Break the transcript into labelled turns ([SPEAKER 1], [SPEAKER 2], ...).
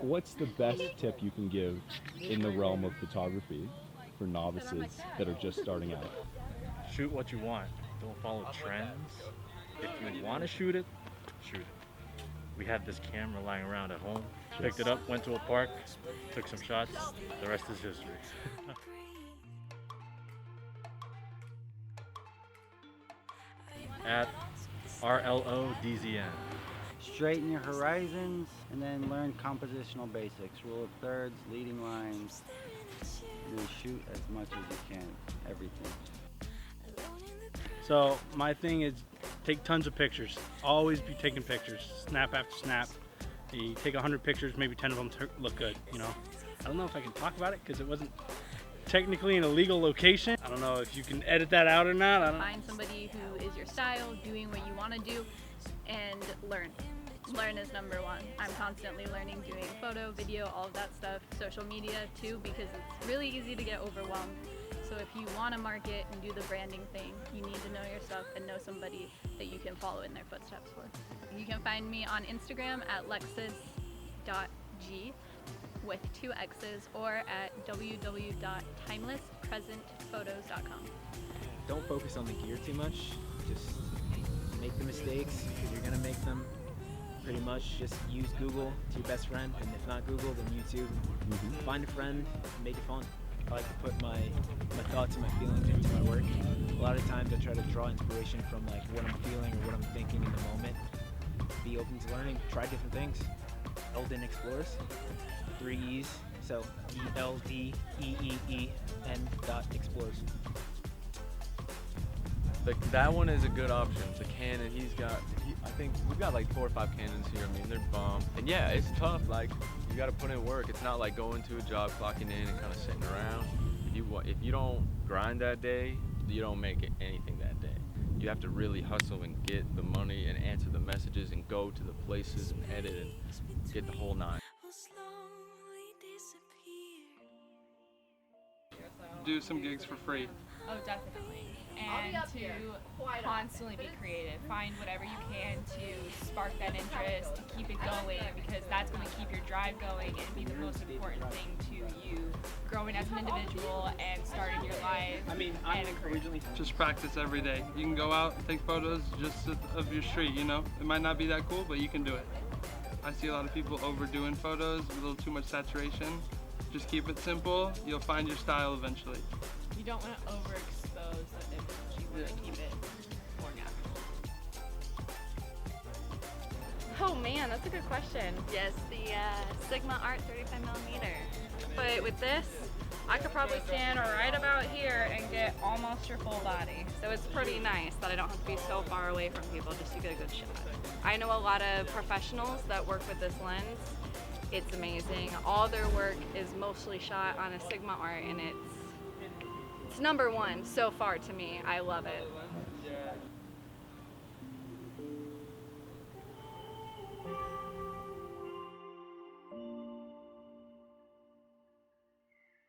[SPEAKER 1] What's the best tip you can give in the realm of photography for novices that are just starting out?
[SPEAKER 2] Shoot what you want. Don't follow trends. If you want to shoot it, shoot it. We had this camera lying around at home. Picked it up, went to a park, took some shots. The rest is history. At RLODZN.
[SPEAKER 3] Straighten your horizons and then learn compositional basics, rule of thirds, leading lines, and then shoot as much as you can, everything.
[SPEAKER 4] So my thing is take tons of pictures. Always be taking pictures, snap after snap. You take 100 pictures, maybe 10 of them look good, you know. I don't know if I can talk about it because it wasn't technically in a legal location. I don't know if you can edit that out or not. I don't
[SPEAKER 5] Find somebody who is your style, doing what you want to do, and learn. Learn is number one. I'm constantly learning, doing photo, video, all of that stuff, social media too, because it's really easy to get overwhelmed. So if you want to market and do the branding thing, you need to know your stuff and know somebody that you can follow in their footsteps for. You can find me on Instagram at lexus.g with 2 X's or at www.timelesspresentphotos.com.
[SPEAKER 6] Don't focus on the gear too much. Just make the mistakes because you're gonna make them. Pretty much just use Google to your best friend, and if not Google, then YouTube. Find a friend, make it fun. I like to put my thoughts and my feelings into my work. A lot of times I try to draw inspiration from like what I'm feeling or what I'm thinking in the moment. Be open to learning, try different things. Eldon Explores, 3 E's, so ELDEEEN.explores.
[SPEAKER 7] That one is a good option. The Canon, I think we've got like 4 or 5 Canons here. I mean, they're bomb. And yeah, it's tough. Like, you got to put in work. It's not like going to a job, clocking in, and kind of sitting around. If you don't grind that day, you don't make anything that day. You have to really hustle and get the money and answer the messages and go to the places and edit and get the whole 9.
[SPEAKER 8] Do some gigs for free.
[SPEAKER 9] Oh, definitely. And to constantly be creative. Find whatever you can to spark that interest, to keep it going, because that's going to keep your drive going and be the most important thing to you growing as an individual and starting your life. And a career.
[SPEAKER 8] Just practice every day. You can go out and take photos just of your street, you know? It might not be that cool, but you can do it. I see a lot of people overdoing photos, a little too much saturation. Just keep it simple. You'll find your style eventually.
[SPEAKER 9] You don't want to overexpose the image. You want to keep it more natural.
[SPEAKER 5] Oh man, that's a good question. Yes, the Sigma Art 35mm. But with this, I could probably stand right about here and get almost your full body. So it's pretty nice that I don't have to be so far away from people just to get a good shot. I know a lot of professionals that work with this lens. It's amazing. All their work is mostly shot on a Sigma Art, and it's number one so far to me. I love it.